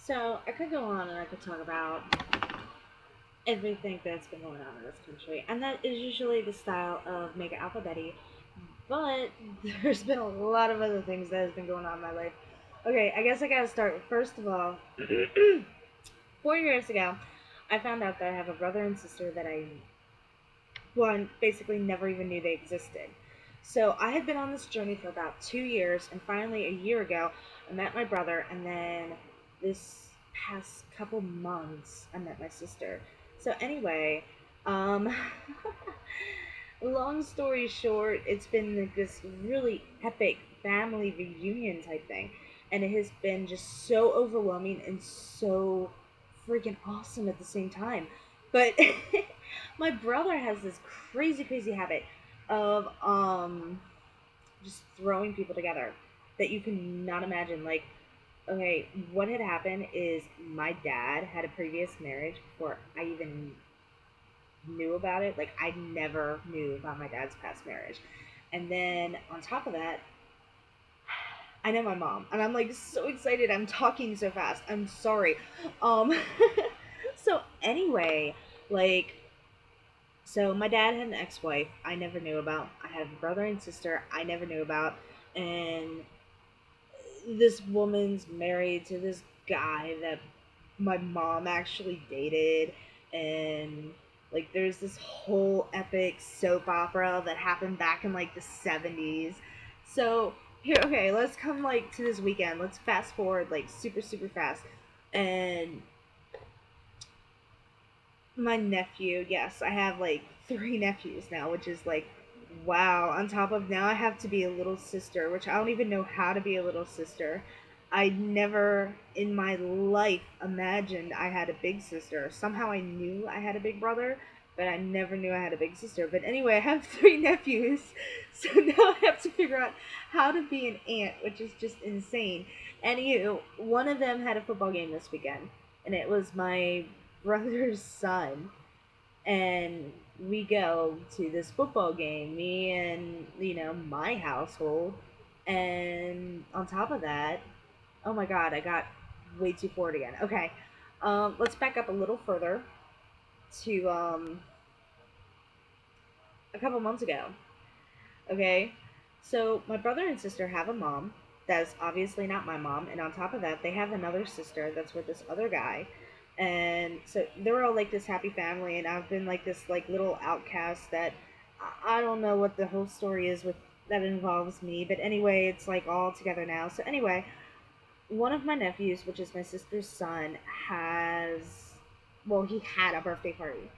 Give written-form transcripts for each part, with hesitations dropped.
So I could go on and I could talk about everything that's been going on in this country, and that is usually the style of Mega Alphabetti. But there's been a lot of other things that has been going on in my life. Okay, I guess I gotta start. First of all, 4 years ago, I found out that I have a brother and sister that I basically never even knew they existed. So I had been on this journey for about 2 years, and finally, a year ago, I met my brother, and then this past couple months, I met my sister. So anyway, um, long story short, it's been like this really epic family reunion type thing, and it has been just so overwhelming and so freaking awesome at the same time. But my brother has this crazy habit of just throwing people together that you cannot imagine. Like, okay, what had happened is my dad had a previous marriage before I even knew about it. Like, I never knew about my dad's past marriage. And then on top of that, I know my mom, and I'm like so excited. I'm talking so fast. I'm sorry. Um, so anyway, like, so my dad had an ex-wife I never knew about. I had a brother and sister I never knew about, and this woman's married to this guy that my mom actually dated, and like there's this whole epic soap opera that happened back in like the 70s. So here, okay, let's come like to this weekend. Let's fast forward like super fast. And my nephew, yes, I have like three nephews now, which is like wow. On top of now I have to be a little sister, which I don't even know how to be a little sister. I never in my life imagined I had a big sister. Somehow I knew I had a big brother, but I never knew I had a big sister. But anyway, I have three nephews, so now I have to figure out how to be an aunt, which is just insane. Anywho, one of them had a football game this weekend, and it was my brother's son, and we go to this football game, me and my household, and on top of that, oh my god, I got way too forward again. Okay, let's back up a little further to a couple months ago. Okay, so my brother and sister have a mom that's obviously not my mom, and on top of that, they have another sister that's with this other guy, and so they're all like this happy family, and I've been like this like little outcast that I don't know what the whole story is with that involves me, but anyway, it's like all together now. So anyway, one of my nephews, which is my sister's son, he had a birthday party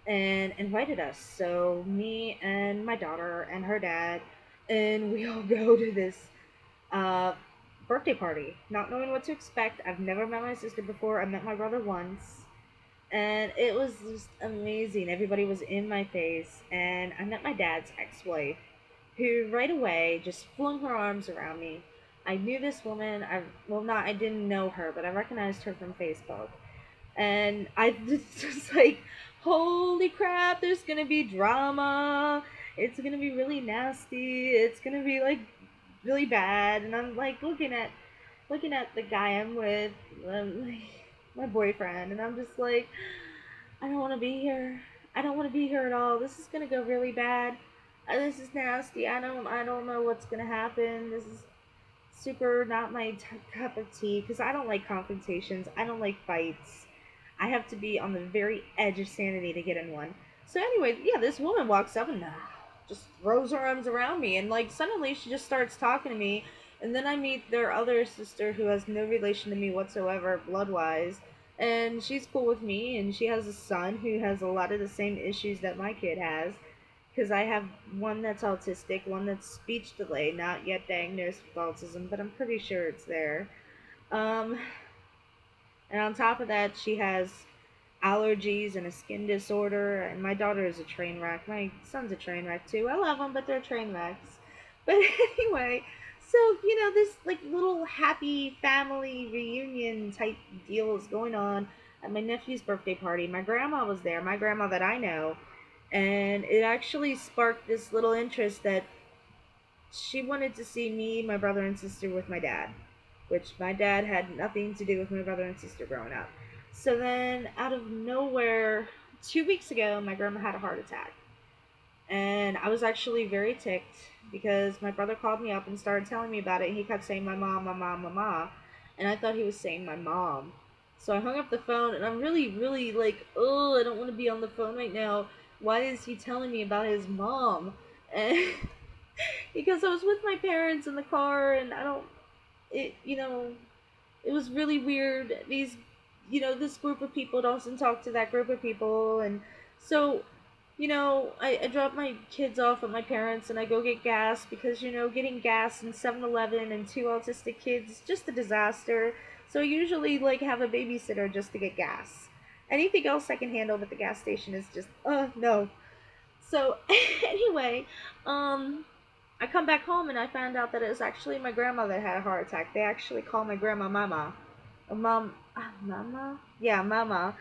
and invited us. So me and my daughter and her dad, and we all go to this uh, birthday party, not knowing what to expect. I've never met my sister before. I met my brother once, and it was just amazing. Everybody was in my face, and I met my dad's ex-wife, who right away just flung her arms around me. I knew this woman. I didn't know her, but I recognized her from Facebook, and I just like, holy crap! There's gonna be drama. It's gonna be really nasty. It's gonna be like really bad. And I'm like looking at the guy I'm with, like, my boyfriend, and I'm just like, I don't want to be here. I don't want to be here at all. This is gonna go really bad. This is nasty. I don't know what's gonna happen. This is super not my cup of tea because I don't like confrontations. I don't like fights. I have to be on the very edge of sanity to get in one. So anyway, yeah, this woman walks up and just throws her arms around me, and like suddenly she just starts talking to me, and then I meet their other sister who has no relation to me whatsoever, blood wise, and she's cool with me, and she has a son who has a lot of the same issues that my kid has. Because I have one that's autistic, one that's speech delay, not yet diagnosed with autism, but I'm pretty sure it's there. Um, and on top of that, she has allergies and a skin disorder. And my daughter is a train wreck. My son's a train wreck too. I love them, but they're train wrecks. But anyway, so this like little happy family reunion type deal is going on at my nephew's birthday party. My grandma was there, my grandma that I know, and it actually sparked this little interest that she wanted to see me, my brother, and sister with my dad. which my dad had nothing to do with my brother and sister growing up. So then, out of nowhere, 2 weeks ago, my grandma had a heart attack. And I was actually very ticked because my brother called me up and started telling me about it. And he kept saying, my mom, my mom, my mom. And I thought he was saying my mom. So I hung up the phone and I'm really, really like, oh, I don't want to be on the phone right now. Why is he telling me about his mom? And because I was with my parents in the car and I don't, it was really weird. This group of people doesn't talk to that group of people. And so I drop my kids off at my parents and I go get gas because, getting gas in 7-Eleven and two autistic kids is just a disaster. So I usually, like, have a babysitter just to get gas. Anything else I can handle at the gas station is just, no. So, anyway, um, I come back home and I found out that it was actually my grandma that had a heart attack. They actually call my grandma Mama. Mama? Yeah, Mama.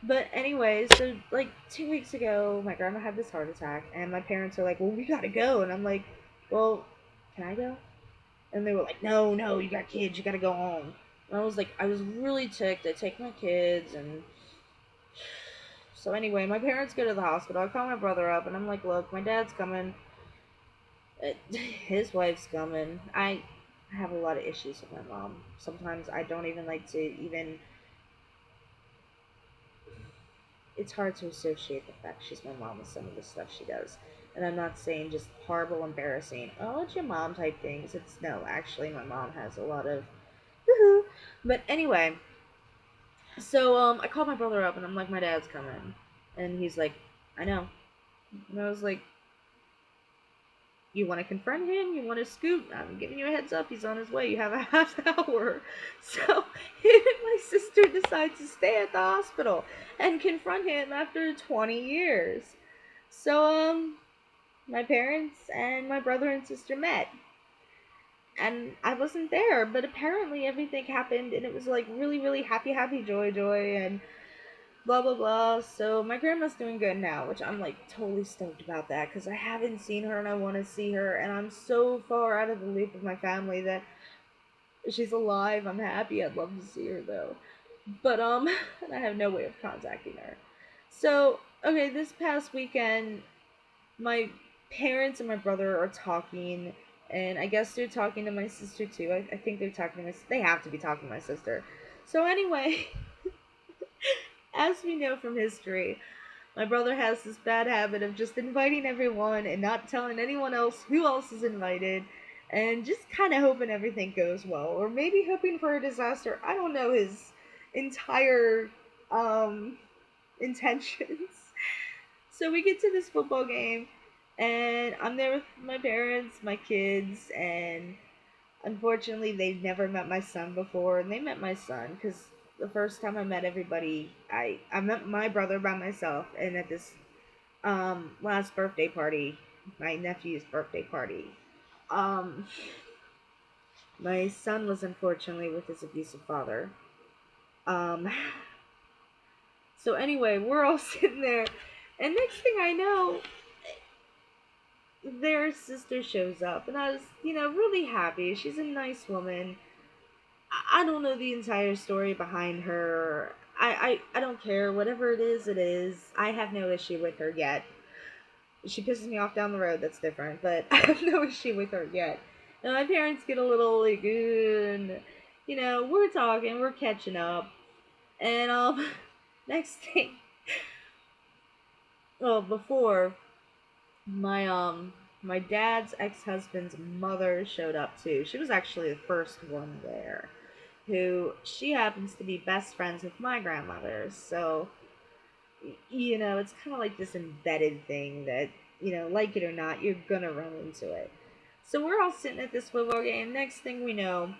But anyway, so like 2 weeks ago, my grandma had this heart attack, and my parents are like, "Well, we gotta go," and I'm like, "Well, can I go?" And they were like, "No, no, you got kids, you gotta go home." And I was like, I was really ticked. I take my kids, and so anyway, my parents go to the hospital. I call my brother up, and I'm like, "Look, my dad's coming. His wife's coming. I have a lot of issues with my mom. Sometimes I don't even like to even it's hard to associate the fact she's my mom with some of the stuff she does. And I'm not saying just horrible, embarrassing, oh, it's your mom type things. It's no, actually, my mom has a lot of woohoo. But anyway, so I called my brother up and I'm like, my dad's coming. And he's like, I know. And I was like, you want to confront him? You want to scoot? I'm giving you a heads up. He's on his way. You have a half hour. So him and my sister decide to stay at the hospital and confront him after 20 years. So my parents and my brother and sister met, and I wasn't there, but apparently everything happened, and it was like really, really happy, happy, joy, joy, and blah blah blah. So my grandma's doing good now, which I'm like totally stoked about that because I haven't seen her and I want to see her, and I'm so far out of the loop of my family that she's alive. I'm happy. I'd love to see her though, but and I have no way of contacting her. So okay, this past weekend, my parents and my brother are talking, and I guess they're talking to my sister too. I think they're talking to my. They have to be talking to my sister. So anyway, as we know from history, my brother has this bad habit of just inviting everyone and not telling anyone else who else is invited and just kind of hoping everything goes well or maybe hoping for a disaster. I don't know his entire intentions. So we get to this football game and I'm there with my parents, my kids, and unfortunately they've never met my son before and they met my son because the first time I met everybody, I met my brother by myself, and at this last birthday party, my nephew's birthday party, um my son was unfortunately with his abusive father. Um so anyway, we're all sitting there, and next thing I know, their sister shows up, and I was, really happy. She's a nice woman. I don't know the entire story behind her. I don't care. Whatever it is, it is. I have no issue with her yet. She pisses me off down the road, that's different, but I have no issue with her yet. And my parents get a little like, and, we're talking, we're catching up, and next thing, well, before my dad's ex-husband's mother showed up too. She was actually the first one there. Who she happens to be best friends with my grandmother. So, it's kind of like this embedded thing that, like it or not, you're gonna run into it. So we're all sitting at this football game. Next thing we know,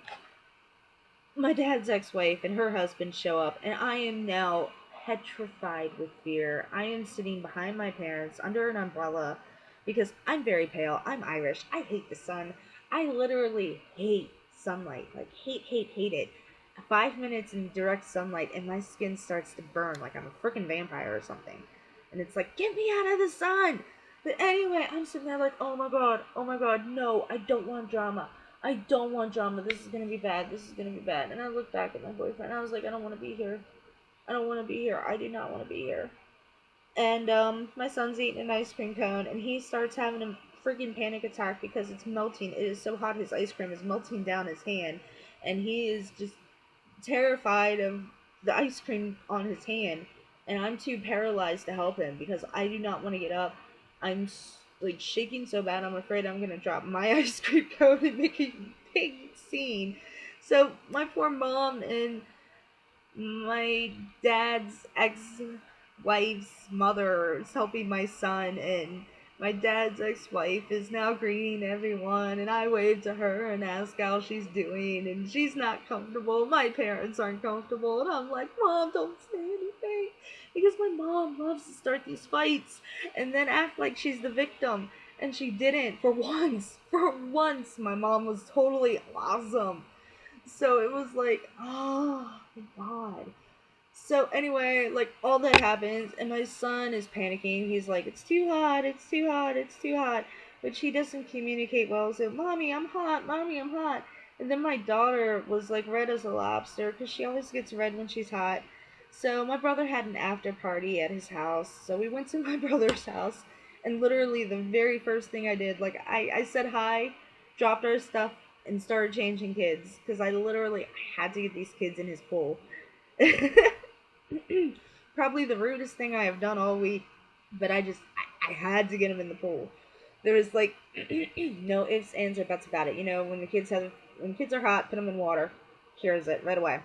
my dad's ex-wife and her husband show up, and I am now petrified with fear. I am sitting behind my parents under an umbrella because I'm very pale. I'm Irish. I hate the sun. I literally hate sunlight. Like, hate, hate, hate it. 5 minutes in direct sunlight and my skin starts to burn like I'm a freaking vampire or something. And it's like, get me out of the sun! But anyway, I'm sitting there like, oh my god, no, I don't want drama. I don't want drama. This is gonna be bad. This is gonna be bad. And I looked back at my boyfriend. I was like, I don't want to be here. I don't want to be here. I do not want to be here. And my son's eating an ice cream cone, and he starts having a freaking panic attack because it's melting. It is so hot. His ice cream is melting down his hand, and he is just terrified of the ice cream on his hand. And I'm too paralyzed to help him because I do not want to get up. I'm like shaking so bad. I'm afraid I'm gonna drop my ice cream cone and make a big scene. So my poor mom and my dad's ex-wife's mother is helping my son, and my dad's ex-wife is now greeting everyone, and I wave to her and ask how she's doing, and she's not comfortable. My parents aren't comfortable, and I'm like, Mom, don't say anything, because my mom loves to start these fights and then act like she's the victim, and she didn't. For once my mom was totally awesome. So it was like, oh my god. So anyway, like all that happens, and my son is panicking. He's like, "It's too hot. It's too hot. It's too hot," which he doesn't communicate well. So, "Mommy, I'm hot. Mommy, I'm hot." And then my daughter was like red as a lobster because she always gets red when she's hot. So my brother had an after party at his house. So we went to my brother's house, and literally the very first thing I did, like I said hi, dropped our stuff, and started changing kids because I had to get these kids in his pool. Probably the rudest thing I have done all week, but I had to get him in the pool. There was like no ifs, ands, or buts about it. You know, when kids are hot, put them in water, cures it right away.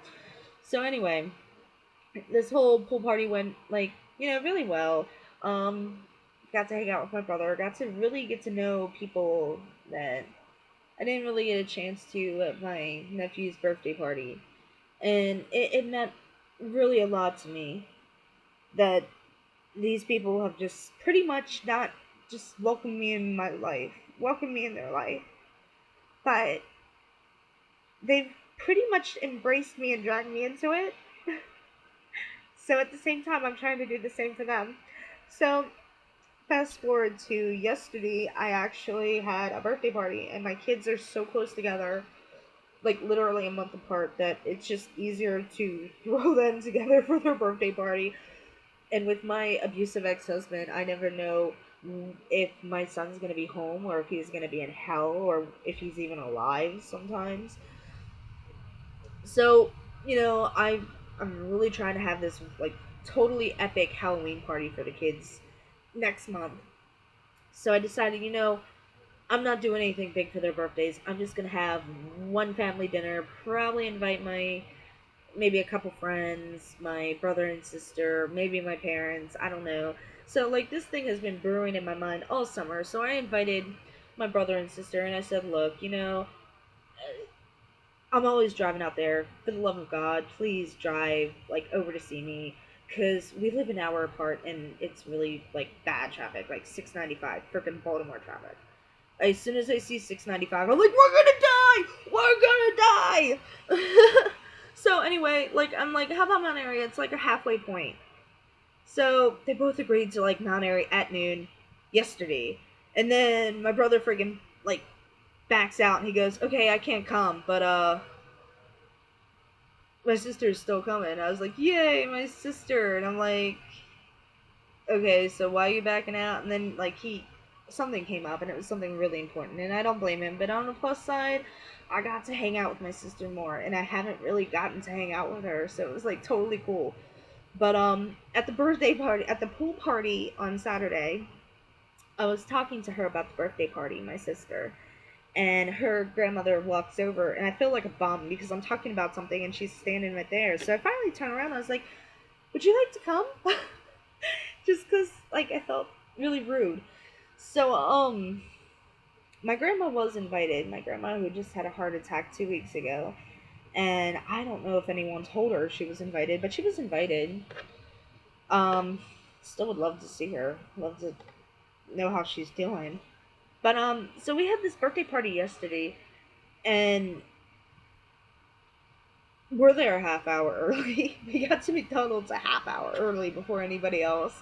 So anyway, this whole pool party went like really well. Um, got to hang out with my brother. Got to really get to know people that I didn't really get a chance to at my nephew's birthday party, and it meant really a lot to me that these people have just pretty much not just welcomed me in their life, but they've pretty much embraced me and dragged me into it. So at the same time, I'm trying to do the same for them. So fast forward to yesterday, I actually had a birthday party, and my kids are so close together, like literally a month apart, that it's just easier to throw them together for their birthday party. And with my abusive ex-husband, I never know if my son's gonna be home or if he's gonna be in hell or if he's even alive sometimes. So I'm really trying to have this like totally epic Halloween party for the kids next month. So I decided, I'm not doing anything big for their birthdays. I'm just gonna have one family dinner, probably invite my maybe a couple friends, my brother and sister, maybe my parents, I don't know. So like this thing has been brewing in my mind all summer. So I invited my brother and sister and I said, "Look, I'm always driving out there. For the love of God, please drive like over to see me cuz we live an hour apart and it's really like bad traffic, like 695 freaking Baltimore traffic." As soon as I see 695, I'm like, "We're going to die. We're going to die." So anyway, like I'm like, how about Mount Airy? It's like a halfway point. So they both agreed to like Mount Airy at noon yesterday, and then my brother friggin' like backs out and he goes, "Okay, I can't come, but my sister's still coming." I was like, "Yay, my sister!" And I'm like, "Okay, so why are you backing out?" And then like something came up and it was something really important, and I don't blame him. But on the plus side, I got to hang out with my sister more, and I haven't really gotten to hang out with her, so it was like totally cool. But at the pool party on Saturday, I was talking to her about the birthday party, my sister, and her grandmother walks over, and I feel like a bum because I'm talking about something and she's standing right there. So I finally turn around and I was like, "Would you like to come?" Just because like I felt really rude. So my grandma was invited. My grandma who just had a heart attack 2 weeks ago, and I don't know if anyone told her she was invited, but she was invited. Um, Still would love to see her. Love to know how she's doing. But so we had this birthday party yesterday, and we're there a half hour early. We got to McDonald's a half hour early before anybody else.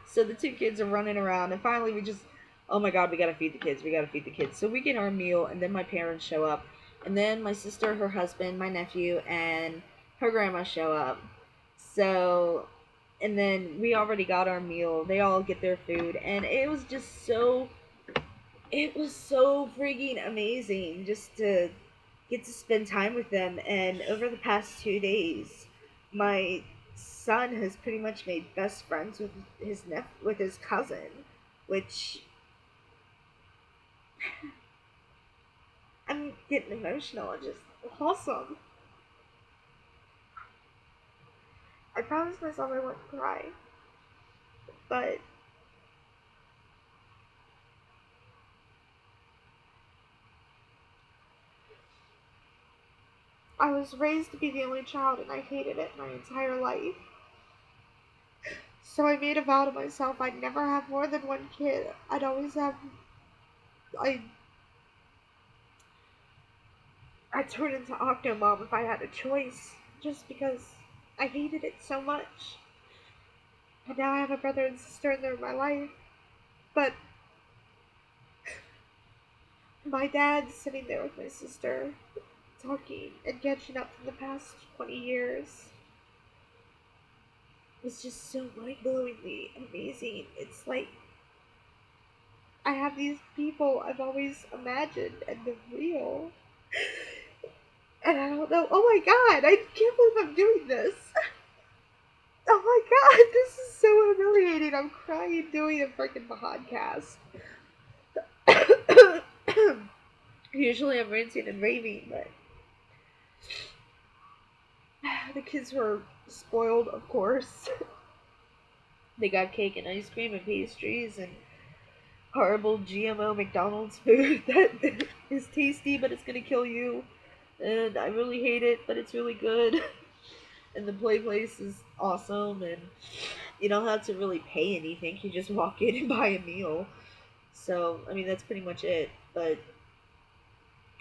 So the two kids are running around, and finally we just oh my god, we gotta feed the kids, we gotta feed the kids. So we get our meal, and then my parents show up, and then my sister, her husband, my nephew, and her grandma show up. So, and then we already got our meal. They all get their food, and it was so freaking amazing just to get to spend time with them. And over the past 2 days, my son has pretty much made best friends with with his cousin, which I'm getting emotional. It's just awesome. I promised myself I wouldn't cry, but I was raised to be the only child and I hated it my entire life. So I made a vow to myself I'd never have more than one kid. I I'd turn into Octomom if I had a choice, just because I hated it so much. And now I have a brother and sister and they're in my life. But my dad's sitting there with my sister, talking and catching up from the past 20 years. It's just so mind-blowingly amazing. It's like I have these people I've always imagined and they're real. And I don't know. Oh my god, I can't believe I'm doing this. Oh my god, this is so humiliating. I'm crying doing a freaking podcast. Usually I'm ranting and raving, but the kids were spoiled, of course. They got cake and ice cream and pastries and horrible GMO McDonald's food that is tasty, but it's gonna kill you. And I really hate it, but it's really good. And the play place is awesome, and you don't have to really pay anything. You just walk in and buy a meal. So, I mean, that's pretty much it. But,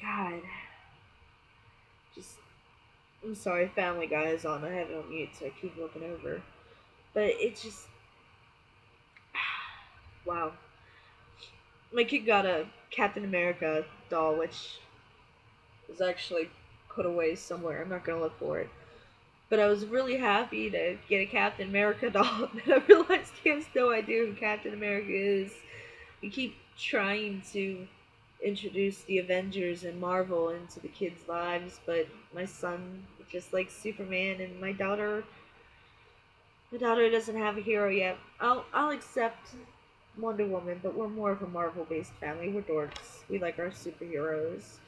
God, just, I'm sorry, Family Guy is on. I have it on mute, so I keep looking over. But it's just, wow. My kid got a Captain America doll, which was actually put away somewhere. I'm not gonna look for it. But I was really happy to get a Captain America doll. And I realized he has no idea who Captain America is. We keep trying to introduce the Avengers and Marvel into the kids' lives, but my son just likes Superman, and my daughter doesn't have a hero yet. I'll accept Wonder Woman, but we're more of a Marvel-based family. We're dorks. We like our superheroes.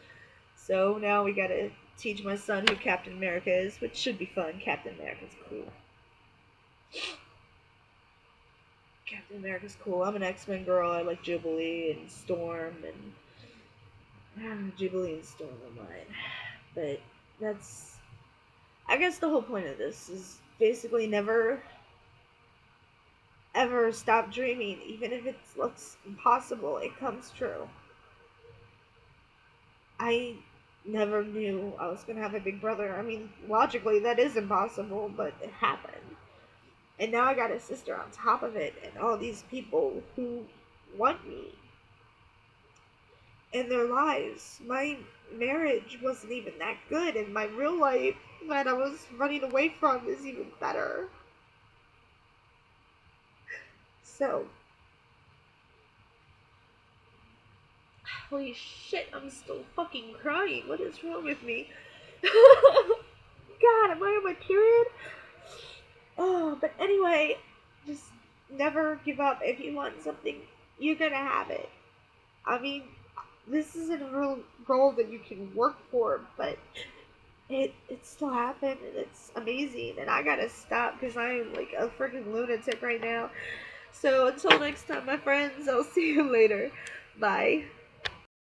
So now we gotta teach my son who Captain America is, which should be fun. Captain America's cool. Captain America's cool. I'm an X-Men girl. I like Jubilee and Storm, and Jubilee and Storm are mine. But that's, I guess the whole point of this is basically never ever stop dreaming, even if it looks impossible. It comes true. I never knew I was gonna have a big brother. I mean, logically that is impossible, but it happened. And now I got a sister on top of it, and all these people who want me in their lives. My marriage wasn't even that good, and my real life that I was running away from is even better. So, holy shit, I'm still fucking crying. What is wrong with me? God, am I on my period? Oh, but anyway, just never give up. If you want something, you're gonna have it. I mean, this isn't a real goal that you can work for, but it still happened, and it's amazing. And I gotta stop because I'm like a freaking lunatic right now. So until next time, my friends, I'll see you later. Bye.